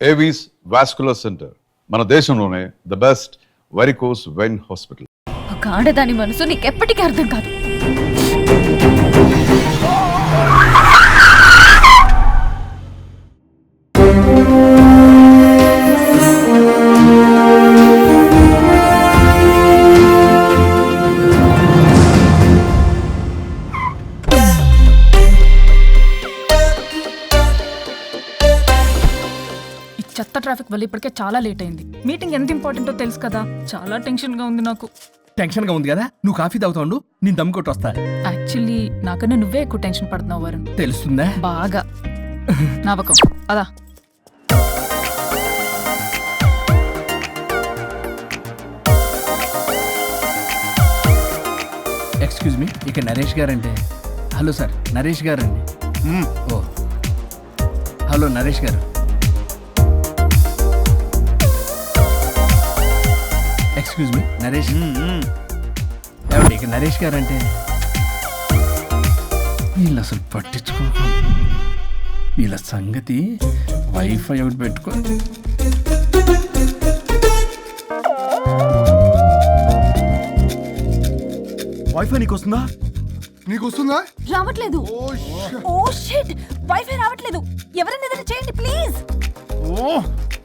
Avis vascular centre, మన దేశంలోనే the best varicose vein hospital. ఒక ఆడదాని మనసు నీకెప్పటికీ అర్థం కాదు. చెత్త ట్రాఫిక్ వల్ల ఇప్పటికే చాలా లేట్ అయింది. మీటింగ్ ఎంత ఇంపార్టెంటో తెలుసు కదా, చాలా టెన్షన్ గా ఉంది నాకు. టెన్షన్ గా ఉంది కదా, నువ్వు కాఫీ తాగుతావు, నేను దమ్ కొట్టి వస్తా. యాక్చువల్లీ నాకన్నా నువ్వే ఎక్కువ టెన్షన్ పడుతున్నావు వరుణ్. తెలుస్తుందా? బాగా నవ్వకం అదా. ఎక్స్క్యూజ్ మీ, ఇక Naresh guarantee. Hello sir, Naresh గారండి. ఓ హలో నరేష్ గారు. Excuse me Naresh. ఏమండి, ఇక నరేష్ గారంటే. వీళ్ళు అసలు పట్టించుకోక వీళ్ళ సంగతి. వైఫై ఒకటి పెట్టుకో. వైఫై నీకు వస్తుందా? నీకు వస్తుందా? రావట్లేదు. ఓ షిట్, వైఫై రావట్లేదు. ఎవరైనా ఏదైనా చేయండి ప్లీజ్. ఓ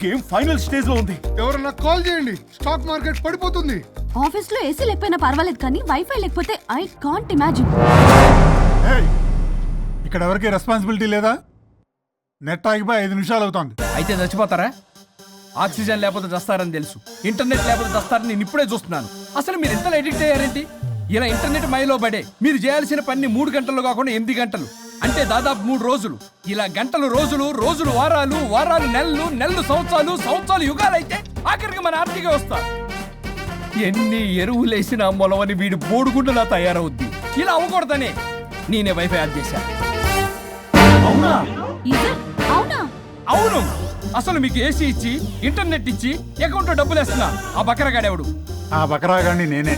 గేమ్ ఫైనల్ స్టేజ్ లో ఉంది. ఎవరన్నా కాల్ చేయండి, స్టాక్ మార్కెట్ పడిపోతుంది. ఆఫీస్ లో ఏసీ లేకపోయినా పర్వాలేదు కానీ వైఫై లేకపోతే ఐ కాంట్ ఇమాజిన్. ఇక్కడ ఎవరికి రెస్పాన్సిబిలిటీ లేదా? నెట్ ఆగిపోయి 5 నిమిషాలు అవుతుంది. అయితే చచ్చిపోతారా? ఆక్సిజన్ లేకపోతే చస్తారని తెలుసు, ఇంటర్నెట్ లేకపోతే చస్తారని నేను ఇప్పుడే చూస్తున్నాను. అసలు మీరు ఎంత ఎడిక్ట్ అయ్యారేంటి? ఇలా ఇంటర్నెట్ మైలో పడే మీరు చేయాల్సిన పని 3 గంటలు కాకుండా 8 గంటలు, అంటే దాదాపు 3 రోజులు. ఇలా గంటలు రోజులు, రోజులు వారాలు, వారాలు నెలలు, నెలలు సంవత్సరాలు, సంవత్సరాలు యుగాలు అయితే ఆఖరికి మన ఆర్థిక వ్యవస్థ ఎన్ని ఎరువులేసినా మొలవని వీడు బోడుగుండులా తయారవుద్ది. ఇలా అవ్వకూడదనే నేనే వైఫై ఆన్ చేశా. అవునా? అవును. అసలు మీకు ఏసీ ఇచ్చి ఇంటర్నెట్ ఇచ్చి అకౌంట్లో డబ్బులు వేస్తున్నా ఆ బకరగాడెవడు? ఆ బకరాగాన్ని నేనే.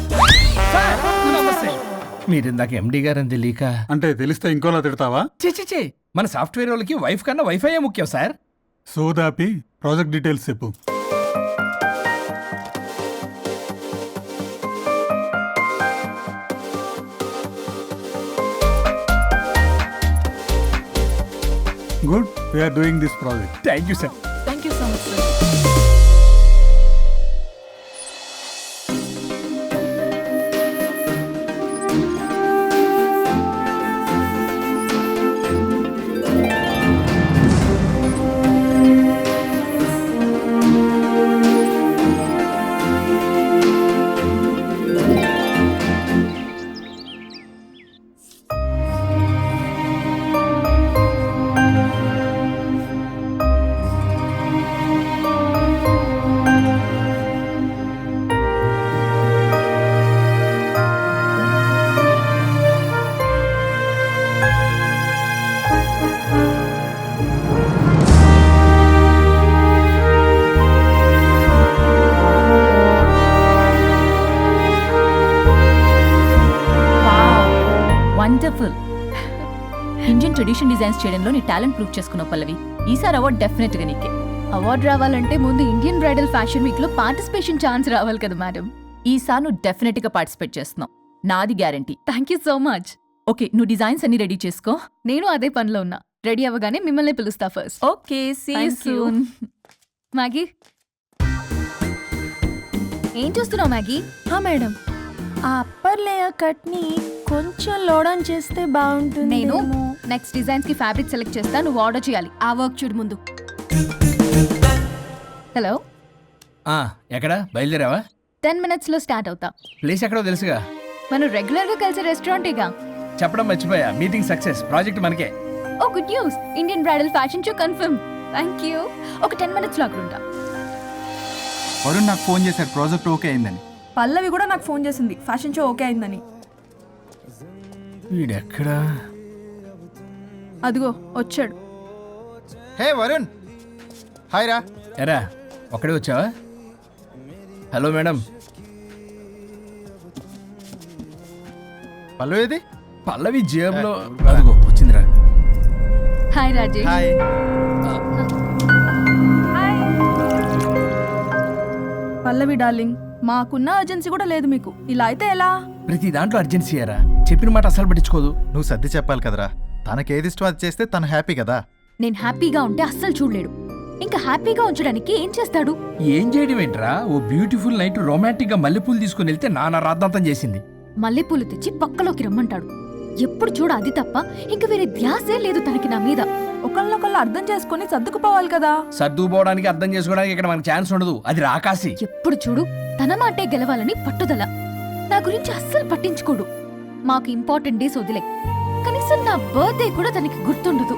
మీరు ఇందాక ఎండి గారని తెలియక. అంటే తెలిస్తే ఇంకోలా తిడతావా? చే మన సాఫ్ట్వేర్ వాళ్ళకి వైఫ్ కన్నా వైఫై ముఖ్యం సార్. సోదాపి ప్రాజెక్ట్ డీటెయిల్స్ చెప్పు. Good, we are doing this project. Thank you sir. Thank you so much sir. Wonderful. Indian tradition designs చేయడంలో నీ టాలెంట్ ప్రూవ్ చేసుకున్నావు పల్లవి. ఈసారి అవార్డు డెఫినెట్ గా నీకే. అవార్డు రావాలంటే ముందు ఇండియన్ బ్రైడల్ ఫ్యాషన్ వీక్ లో పార్టిసిపేషన్ ఛాన్స్ రావాలి కదా మేడం. ఈసారి నువ్వు డెఫినెట్ గా పార్టిసిపేట్ చేస్తున్నావు, నాది guarantee. Thank you so much. Okay, నువ్వు డిజైన్స్ అన్ని రెడీ చేసుకో. నేను అదే పనిలో ఉన్నా. రెడీ అవ్వగానే మిమ్మల్ని పిలుస్తా first. Okay, see you soon. Maggie, ఏం చూస్తున్నావు మ్యాగీ? మేడం, ఆ అప్పర్ లేయర్ కట్ ని కొంచెం లోడౌన్ చేస్తే బాగుంటుంది. నేను నెక్స్ట్ డిజైన్స్ కి ఫ్యాబ్రిక్ సెలెక్ట్ చేస్తా, నువ్వు ఆర్డర్ చేయాలి. ఆ వర్క్ చూడు ముందు. హలో, ఎక్కడ బయలుదేరావా? 10 minutes లో స్టార్ట్ అవుతా. ప్లేస్ ఎక్కడో తెలుసుగా. మనం రెగ్యులర్ గా కలిసే రెస్టారెంటేగా. చెప్పడం మర్చిపోయా, మీటింగ్ సక్సెస్, ప్రాజెక్ట్ మనకే. Oh good news, Indian bridal fashion show confirm. Thank you. ఒక 10 minutes లో అక్కడ ఉంటా. వరుణ్ నాకు ఫోన్ చేశాడు, ప్రాజెక్ట్ ఓకే అయిందని. పల్లవి కూడా నాకు ఫోన్ చేసింది, ఫ్యాషన్ షో ఓకే అయిందని. వీడెక్కడా? అదిగో వచ్చాడు. హే వరుణ్, హాయ్ రా. ఎరా ఒక్కడే వచ్చావా? Hello madam. పల్లవి పల్లవి జేబులో. అదిగో వచ్చిందిరా. హాయ్ రాజేష్. హాయ్. హాయ్. పల్లవి డార్లింగ్, మాకున్న అర్జెన్సీ కూడా లేదు మీకు. ఇలా అయితే ఎలా? ప్రతి దాంట్లో అర్జెన్సీ అయ్యారా? చెప్పిన మాట అసలు పట్టించుకోదు. నువ్వు సర్ది చెప్పాలి కదరా. తనకేది ఇష్టం అది చేస్తే తను హ్యాపీ కదా. నేను హ్యాపీగా ఉంటే అస్సలు చూడలేడు. ఇంకా హ్యాపీగా ఉంచడానికి ఏం చేస్తాడు? ఏం చేయడం ఏంట్రా? ఓ బ్యూటిఫుల్ నైట్ రొమాంటిక్ గా మల్లెపూలు తీసుకుని వెళ్తే నాన్న రాద్దాంతం చేసింది. మల్లెపూలు తెచ్చి పక్కలోకి రమ్మంటాడు. ఎప్పుడు చూడ అది తప్ప ఇంక వేరే ధ్యాసే లేదు తనకి నా మీద. ఒకళ్ళనొకళ్ళు అర్థం చేసుకుని సర్దుకుపోవాలి కదా. సర్దుకుపోవడానికి అర్థం చేసుకోవడానికి ఇక్కడ మనకు ఛాన్స్ ఉండదు. అది రాకాసి. ఎప్పుడు చూడు తన మాటే గెలవాలని పట్టుదల. నా గురించి అస్సలు పట్టించుకోడు. మాకు ఇంపార్టెంట్ డేస్ వదిలే, కనీసం నా బర్త్డే కూడా తనకి గుర్తుండదు.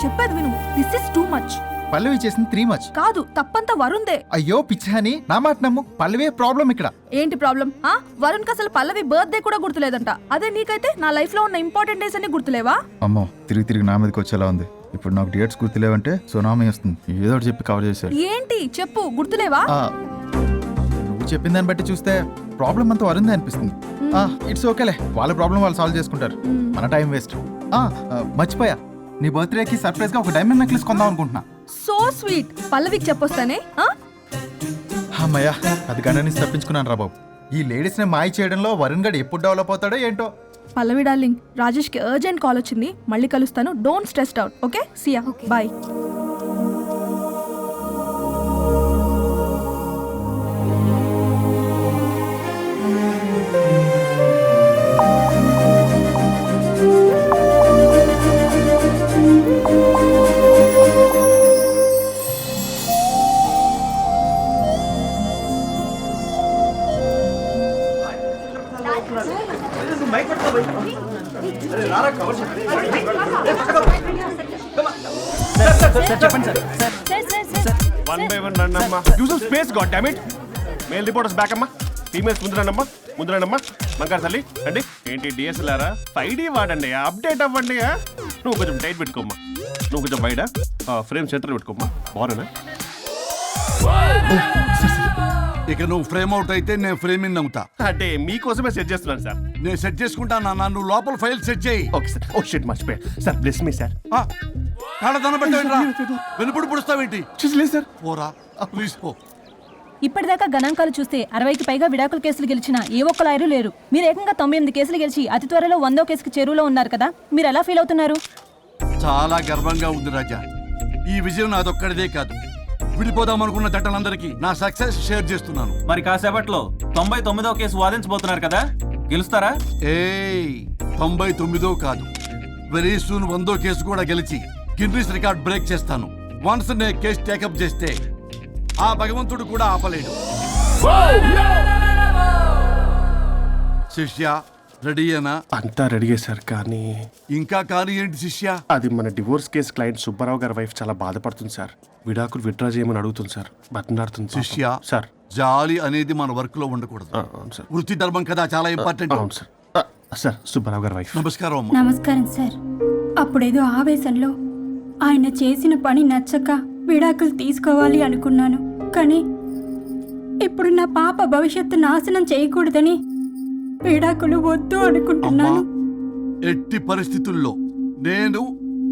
చెప్పేది విను, దిస్ ఇస్ టూ మచ్. పల్లవి చేసింది 3 మచ్. కాదు, తప్పంతా వరుణ్దే. అయ్యో పిచ్చాని, నా మాట నమ్ము. పల్లవే ప్రాబ్లం ఇక్కడ. ఏంటి ప్రాబ్లం? వరుణ్ కి అసలు పల్లవి బర్త్డే కూడా గుర్తులేదంట. అదే నీకైతే నా లైఫ్ లో ఉన్న ఇంపార్టెంట్ డేస్ అన్ని గుర్తులేవా? అమ్మో, తిరిగి నా మీదకి వచ్చేలా ఉంది. ఇప్పుడు నాకు డేట్స్ గుర్తులేవంటే సునామీ వస్తుంది. ఏదో ఒకటి చెప్పి కవర్ చేశాడు. ఏంటి చెప్పు, గుర్తులేవా? నువ్వు చెప్పిన దాన్ని బట్టి చూస్తే ప్రాబ్లం అంతా వరుందే అనిపిస్తుంది. ఇట్స్ ఓకేలే, వాళ్ళ ప్రాబ్లం వాళ్ళు సాల్వ్ చేసుకుంటారు. మన టైం వేస్ట్. మర్చిపోయా, నీ బర్త్డేకి సర్ప్రైజ్ గా ఒక డైమండ్ నెక్లెస్ కొందాం అనుకుంటున్నా. So sweet. పల్లవికి చెప్పొస్తానే. అమ్మయ్యా, అది గంట నుంచి తప్పించుకున్నాను రా బాబు. ఈ లేడీస్ ని మాయ చేయడంలో వరుణ్ గడ్ ఎప్పుడు డెవలప్ అవుతాడో ఏంటో. పల్లవి డార్లింగ్, రాజేష్ కి అర్జెంట్ కాల్ వచ్చింది. మళ్ళీ కలుస్తాను. Don't stress out. Okay, see ya, bye. One by one రండి అమ్మా. Use space God damn it. Male reporters back అమ్మా. ఫీమేల్స్ ముందు రండమ్మా. మంగారు తల్లి అండి. ఏంటి డిఎస్ఎల్ఆరా? 5D వాడండి, అప్డేట్ అవ్వండి. నువ్వు కొంచెం టైట్ పెట్టుకోమ్మా. నువ్వు కొంచెం వైడా ఫ్రేమ్ సెంటర్ పెట్టుకోమ్మా. బాగున్నా? ఇక నువ్వు ఫ్రేమ్ అవుట్ అయితే నేను ఫ్రేమ్ ఇన్ అవుతా. అంటే మీకోసమే సెట్ చేస్తున్నాను సార్. నేను సెట్ చేసుకుంటా నాన్న, నువ్వు లోపల ఫైల్ సెట్ చేయి. Okay sir. ఓ షిట్ మర్చిపోయా సార్. Bless me sir. వెనుపుడు పుడుస్తావేంటి? చూసలేదు సార్. పోరా ప్లీజ్ పో. ఇప్పటిదాకా గణాంకాలు చూస్తే 60కి పైగా విడాకుల కేసులు గెలిచిన ఏ ఒక్క లాయరు లేరు. మీరు ఏకంగా 98 కేసులు గెలిచి అతి త్వరలో 100వ కేసుకి చేరువలో ఉన్నారు కదా. మీరు ఎలా ఫీల్ అవుతున్నారు? చాలా గర్వంగా ఉంది రాజా. ఈ విజయం నాదొక్కడిదే కాదు, విడిపోదాం అనుకున్న జంటలందరికీ నా సక్సెస్ షేర్ చేస్తున్నాను. మరి కాసేపట్లో 99వ కేసు వాదించబోతున్నారు కదా, గెలుస్తారా? 99 కాదు, వెరీ సూన్ 100వ కేసు కూడా గెలిచి గిన్నిస్ రికార్డ్ బ్రేక్ చేస్తాను. వన్స్ నే కేసు టేకప్ చేస్తే ఆ భగవంతుడు కూడా ఆపలేడు. శిష్య రెడీయేనా? అంతా రెడీ సార్. కానీ ఇంకా కానీ ఏంటి శిష్య? అది మన డివోర్స్ కేసు క్లయింట్ సుబ్బారావు గారి వైఫ్ చాలా బాధపడుతుంది సార్. విడాకులు విత్డ్రా చేయమని అడుగుతుంది సార్. బతినాడుతుంది శిష్య. సార్, జాలి అనేది మన వర్క్ లో ఉండకూడదు. అవును సార్. వృత్తి ధర్మం కదా, చాలా ఇంపార్టెంట్. అవును సార్. సార్, సుబ్బారావు గారి వైఫ్. నమస్కారం అమ్మా. నమస్కారం సార్. అప్పుడేదో ఆవేశంలో ఆయన చేసిన పని నచ్చక విడాకులు తీసుకోవాలి అనుకున్నాను. కానీ ఇప్పుడు నా పాప భవిష్యత్తు నాశనం చేయకూడదని విడాకులు వద్దు అనుకుంటున్నాను. ఎట్టి పరిస్థితుల్లో నేను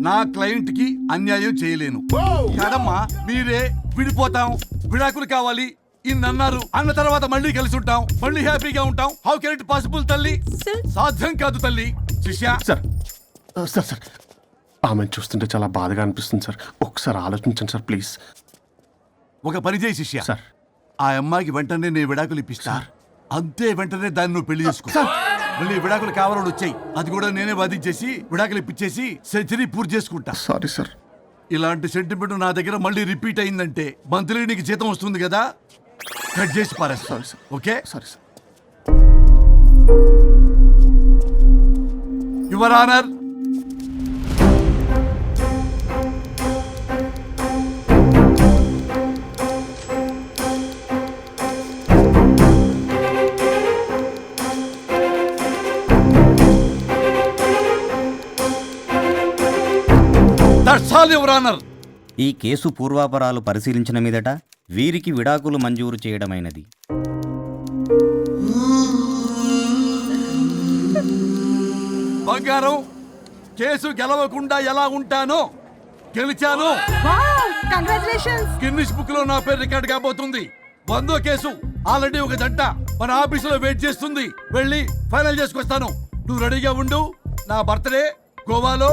నా క్లయింట్ కి అన్యాయం చేయలేను కదమ్మా. మీరే విడిపోతాం, విడాకులు కావాలి ఇన్నన్నారు అన్న తర్వాత మళ్ళీ కలిసి ఉంటాం, మళ్ళీ హ్యాపీగా ఉంటాం. హౌ కెన్ ఇట్ పాసిబుల్ తల్లి? సాధ్యం కాదు తల్లి. శిష్య సార్ సార్ సార్ ఆమెను చూస్తుంటే చాలా బాధగా అనిపిస్తుంది సార్. ఒకసారి ఆలోచించండి సార్ ప్లీజ్. ఒక పని చేయి శిష్య, సార్ ఆ అమ్మాయికి వెంటనే నేను విడాకులు ఇప్పిస్తా. అంతే, వెంటనే దాన్ని నువ్వు పెళ్లి చేసుకో. మళ్ళీ విడాకులు కావాలని వచ్చాయి, అది కూడా నేనే వాదించేసి విడాకులు ఇప్పించేసి సెంచరీ పూర్తి చేసుకుంటా. Sorry sir. ఇలాంటి సెంటిమెంట్ నా దగ్గర మళ్ళీ రిపీట్ అయిందంటే మంత్లీ నీకు జీతం వస్తుంది కదా, కట్ చేసి పారేస్తా. Sorry sir. Okay sorry sir. Your honour, ఈ కేసు పూర్వాపరాలు పరిశీలించిన మీదట వీరికి విడాకులు మంజూరు చేయడమైనది. బంగారం, కేసు గెలవకుండా ఎలా ఉంటానో గెలిచాను. కంగ్రాచులేషన్స్. గిన్నిస్ బుక్ లో నా పేరు రికార్డ్ కాబోతుంది. 100వ కేసు ఆల్రెడీ ఒక జంట మన ఆఫీసులో వెయిట్ చేస్తుంది. వెళ్ళి ఫైనల్ చేసుకొస్తాను. నువ్వు రెడీగా ఉండు. నా బర్త్డే గోవాలో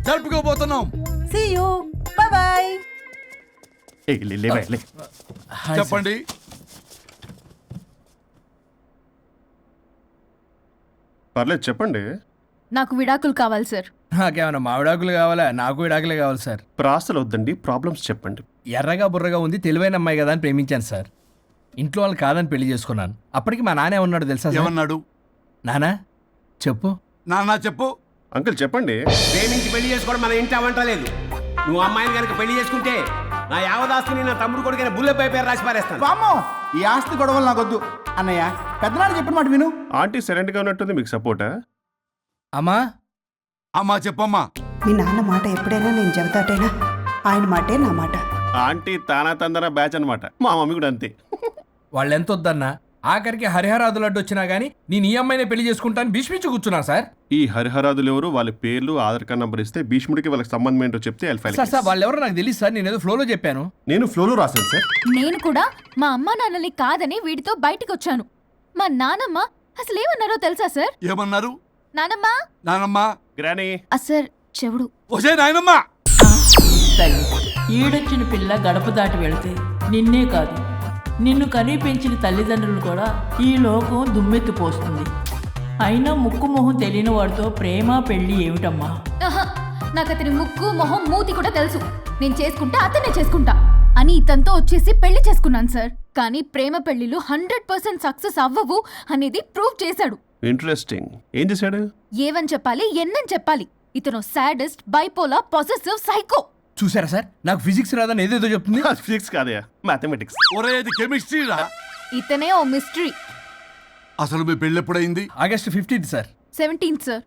జరుపుకోబోతున్నాం. See you. Bye bye. చెప్పండి. పర్లేదు చెప్పండి. నాకు విడాకులు కావాలి సార్. నాకేమన్నా మా విడాకులు కావాలా? నాకు విడాకులే కావాలి సార్. ప్రాసలు వద్దండి, ప్రాబ్లమ్స్ చెప్పండి. ఎర్రగా బుర్రగా ఉంది, తెలివైన అమ్మాయి కదా అని ప్రేమించాను సార్. ఇంట్లో వాళ్ళు కాదని పెళ్లి చేసుకున్నాను. అప్పటికి మా నాన్న ఏమన్నాడు తెలుసా సార్? ఏమన్నాడు? నానా చెప్పు. నాన్న చెప్పు. అంకుల్ చెప్పండి. ప్రేమించి పెళ్లి చేసుకోవడం మన ఇంటి అవంటలేదు. నువ్వు అమ్మాయిని కనుక పెళ్లి చేసుకుంటే నా యావదాస్తిని నా తమ్ముడు కొడుకైన బుల్లెపై పేరు రాసి పారేస్తాను. వామ్మో, ఈ ఆస్తి గొడవలు నాకొద్దు. అన్నయ్య, పెద్దనాడు చెప్పిన మాట విను. ఆంటీ సైలెంట్గా ఉన్నట్టుంది, మీకు సపోర్టా? అమ్మా అమ్మా చెప్పమ్మా. మీ నాన్న మాట ఎప్పుడైనా నేను చెబుతాటేనా? ఆయన మాటే నా మాట. ఆంటీ తానా తందన బ్యాచ్ అనమాట. మా మమ్మీ కూడా అంతే. వాళ్ళు ఎంత వద్దన్నా ఆఖరికి హరిహరాదులు అడ్డు వచ్చినా గానీ నేను ఈ అమ్మాయినే పెళ్లి చేసుకుంటాను భీష్మించి కూర్చున్నా సార్. ఈ హరిహరాదులు ఎవరు, వాళ్ళ పేర్లు, ఆధార్ కార్డ్ నంబర్ ఇస్తే భీష్ముడికి వాళ్ళకి సంబంధం ఏంటో చెప్తే సార్ వాళ్ళు ఎవరో నాకు తెలియదు సార్. నేను ఏదో ఫ్లోలో చెప్పాను. నేను ఫ్లోలో రాశాను సార్. నేను కూడా మా అమ్మా నాన్నని కాదని వీడితో బయటికి వచ్చాను. మా నానమ్మ అసలు ఏమన్నారో తెలుసా సార్? ఏమన్నారు? నానమ్మ నానమ్మా. గ్రానీ. సార్ చెవుడు. ఒసే నాయనమ్మా. ఈడొచ్చిన పిల్ల గడప దాటి వెళితే నిన్నే కాదు, నిన్ను కనీ పెంచిన తల్లిదండ్రులు కూడా ఈ లోకం దుమ్మెత్తిపోస్తుంది. అయినా ముక్కు మొహం తెలియని వాడితో ప్రేమ పెళ్లి ఏమిటమ్మా? నాకు అతని ముక్కు మొహం మూతి కూడా తెలుసు. నేను చేసుకుంటా అతనే చేసుకుంటా అని ఇతనితో వచ్చేసి పెళ్లి చేసుకున్నాను సార్. కానీ ప్రేమ పెళ్లిలు 100% సక్సెస్ అవ్వవు అనేది ప్రూవ్ చేశాడు. ఇంట్రెస్టింగ్. ఏం చేశాడు? ఏవని చెప్పాలి, ఎన్నని చెప్పాలి. ఇతను సాడెస్ట్, బైపోలా, పొసెసివ్, సైకో. చూసారా సార్, నాకు ఫిజిక్స్ రాదని ఏదేదో చెప్తుంది. ఫిజిక్స్ కాదయా, మ్యాథమెటిక్స్. ఒరే ఇది కెమిస్ట్రీ రా. ఇతనే ఓ మిస్టరీ. అసలు మీ పెళ్ళి ఎప్పుడైంది? August 15th sir. 17th sir.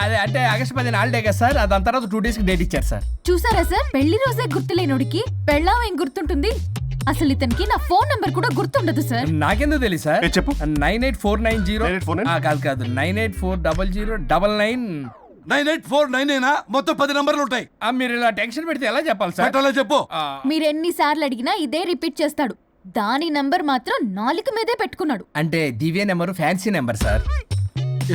అదే అంటే ఆగస్ట్ 10 హాలిడే కదా సార్. దాని తర్వాత 2 days డేట్ ఇచ్చారు సార్. చూసారా సార్, పెళ్లి రోజే గుర్తులేనుడికి పెళ్ళాం ఏం గుర్తుంటుంది? అసలు ఇతనికి నా ఫోన్ నంబర్ కూడా గుర్తుండదు సార్. నాకెందుకు తెలియదు సార్? చెప్పు. 98490 కాదు 9840099. 9849 మొత్తం 10 నంబర్లు ఉంటాయి. మీరు ఇలా టెన్షన్ పెడితే ఎలా చెప్పాలి సార్? పెట్టాలో చెప్పు. మీరు ఎన్నిసార్లు అడిగినా ఇదే రిపీట్ చేస్తాడు. దాని నంబర్ మాత్రం నాలుక మీదే పెట్టుకున్నాడు. అంటే దివ్య నెంబర్ ఫ్యాన్సీ నెంబర్ సార్.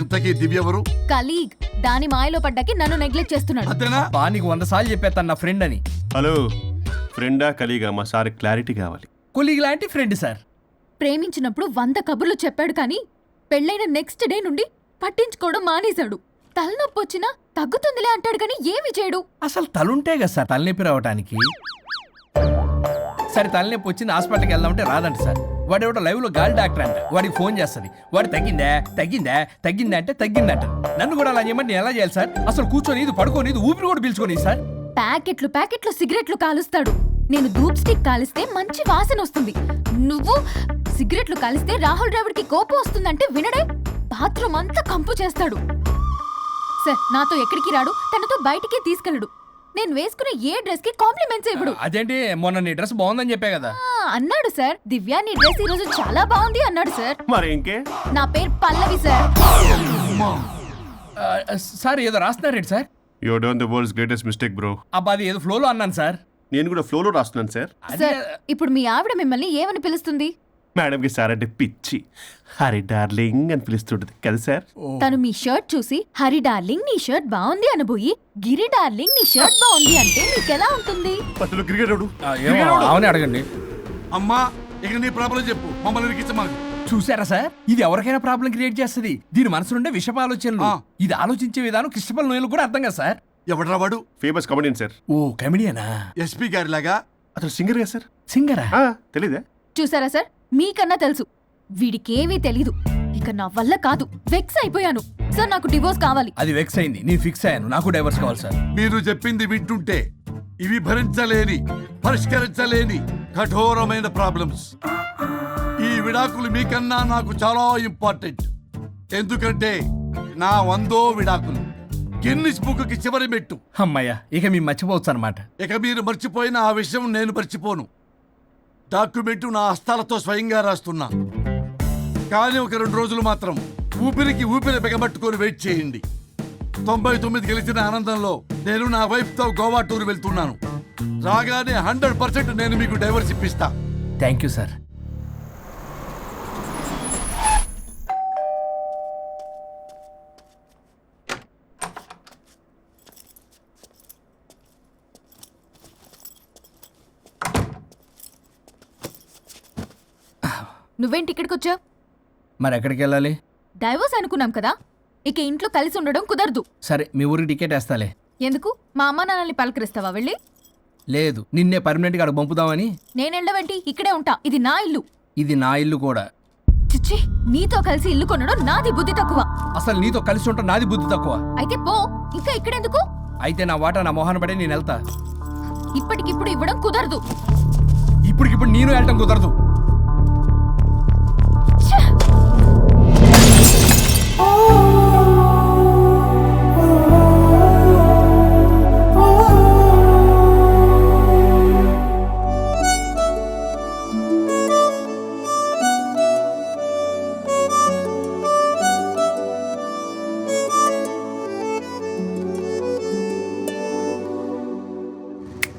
ఇంతకీ దివ్య ఎవరు? కలీగ్. దాని మాయలో పడ్డాకి నన్ను నెగ్లెక్ట్ చేస్తున్నాడు. అంతేనా? నీకు 100 సార్లు చెప్పేస్తాను నా ఫ్రెండ్ అని. హలో, ఫ్రెండా కలీగా? మా సార్ క్లారిటీ కావాలి. కొలీగ్ లాంటి ఫ్రెండ్ సార్. ప్రేమించినప్పుడు 100 కబుర్లు చెప్పాడు కానీ పెళ్ళైన నెక్స్ట్ డే నుండి పట్టించుకోవడం మానేశాడు. తలనొప్పి వచ్చినా తగ్గుతుందిలే అంటాడు కానీ ఏమి చేయడు. అసలు తలుంటే కదా సార్ తలనొప్పి రావడానికి. సరే తలనొప్పి వచ్చింది హాస్పిటల్కి వెళ్దామంటే రాదంట సార్. వాడు ఎవడో లైవ్ లో గాలి డాక్టర్ అంట. వాడికి ఫోన్ చేస్తుంది. వాడు తగ్గిందా అంటే తగ్గిందంట. నన్ను కూడా అలా చేయమంటే నేను ఎలా చేయాలి సార్? అసలు కూర్చొని ఇది పడుకోని ఇది ఊపిరి కూడా పీల్చుకొని సార్. ప్యాకెట్లు సిగరెట్లు కాలుస్తాడు. నేను ధూప్ స్టిక్ కాలిస్తే మంచి వాసన వస్తుంది. నువ్వు సిగరెట్లు కాలిస్తే రాహుల్ ద్రావిడ్కి కోపం వస్తుందంటే వినడే. బాత్రూమ్ అంతా కంపు చేస్తాడు. సార్ నాతో ఎక్కడికి రాడు, తనతో బయటికి తీసుకెళ్ళడు. నేను వేసుకునే ఏ డ్రెస్ కి కాంప్లిమెంట్స్ ఇవ్వడు. అదేంటి, మొన్న నీ డ్రెస్ బాగుందని చెప్పే కదా. అన్నాడు సార్. దివ్య నీ డ్రెస్ ఈ రోజు చాలా బాగుంది అన్నాడు సార్. మరి ఇంకే? నా పేరు పల్లవి సార్. సార్ ఏదో రాస్తున్నారేంటి sir? You done the world's greatest mistake bro. అబ్బా అది ఏదో ఫ్లోలో అన్నాను సార్. నేను కూడా ఫ్లోలో రాస్తున్నాను సార్. సార్ ఇప్పుడు మీ ఆవిడ మిమ్మల్ని ఏమని పిలుస్తుంది? మేడంకి సార్ అంటే పిచ్చి. హరి డార్లింగ్ అని పిలుస్తుంటది కదా సార్. తను మీ షర్ట్ చూసి హరి డార్లింగ్ నీ షర్ట్ బాగుంది అనబోయి గిరి డార్లింగ్ నీ షర్ట్ బాగుంది అంటే మీకెలా ఉంటుంది? అసలు క్రికెట్ అవునే అడగండి. అమ్మా ఇక నీ ప్రాబ్లం చెప్పు, మమ్మల్ని ఇరికించమాకు. చూసారా సార్, ఇది ఎవరికైనా ప్రాబ్లం క్రియేట్ చేస్తుంది. దీని మనసు నుండే విషప ఆలోచనలు. ఇది ఆలోచించే విధానం కృష్ణపల్ నోయలు కూడా అర్థం కదా సార్. ఎవడ్రా వాడు? Famous comedian sir. ఓ కమెడియనా? ఎస్పీ గారి లాగా. అతను సింగర్ గా సార్. సింగరా? తెలీదా? చూసారా సార్, మీకన్నా తెలుసు. వీడికేమీ తెలీదు. ఇక నా వల్ల కాదు, వెక్స్ అయిపోయాను సార్. నాకు డివోర్స్ కావాలి. అది వెక్స్ అయింది, నేను ఫిక్స్ అయ్యాను. నాకు డైవర్స్ కావాలి సార్. మీరు చెప్పింది వింటుంటే ఇవి భరించలేని, పరిష్కరించలేని కఠోరమైన ప్రాబ్లమ్స్. ఈ విడాకులు మీకన్నా నాకు చాలా ఇంపార్టెంట్. ఎందుకంటే నా 100వ విడాకులు గిన్నిస్ బుక్కి చివరి మెట్టు. అమ్మయ్యా, ఇక మేము మర్చిపోవచ్చు అనమాట. ఇక మీరు మర్చిపోయిన ఆ విషయం నేను మర్చిపోను. డాక్యుమెంటు నా హస్తాలతో స్వయంగా రాస్తున్నా. కానీ ఒక 2 రోజులు మాత్రం ఊపిరికి ఊపిరి బిగబట్టుకొని వెయిట్ చేయండి. 99 గెలిచిన ఆనందంలో నేను నా వైఫ్తో గోవా టూర్ వెళ్తున్నాను. రాగానే 100% నేను మీకు డైవర్స్ ఇప్పిస్తా. Thank you sir. నువ్వేంటి ఇక్కడికి వచ్చావు? మరి ఎక్కడికి వెళ్ళాలి? డైవోర్స్ అనుకున్నాం కదా, ఇక ఇంట్లో కలిసి ఉండడం కుదరదు. సరే మీ ఊరికి టికెట్ వేస్తాలే. ఎందుకు? మా అమ్మ నాన్నల్ని పలకరిస్తావా వెళ్ళి? లేదు, నిన్నే పర్మనెంట్గా అక్కడ పంపుదామని. నేనెళ్ళవేంటి? ఇక్కడే ఉంటా. ఇది నా ఇల్లు. ఇది నా ఇల్లు కూడా. చిచ్చి, నీతో కలిసి ఇల్లు కొనడం నాది బుద్ధి తక్కువ. అసలు నీతో కలిసి ఉంటా నాది బుద్ధి తక్కువ. అయితే పో, ఇంకా ఇక్కడెందుకు? అయితే నా వాటా నా మొహాన పడే నేను వెళ్తా. ఇప్పటికిప్పుడు ఇవ్వడం కుదరదు. ఇప్పటికిప్పుడు నేను వెళ్ళటం కుదరదు. ఛ!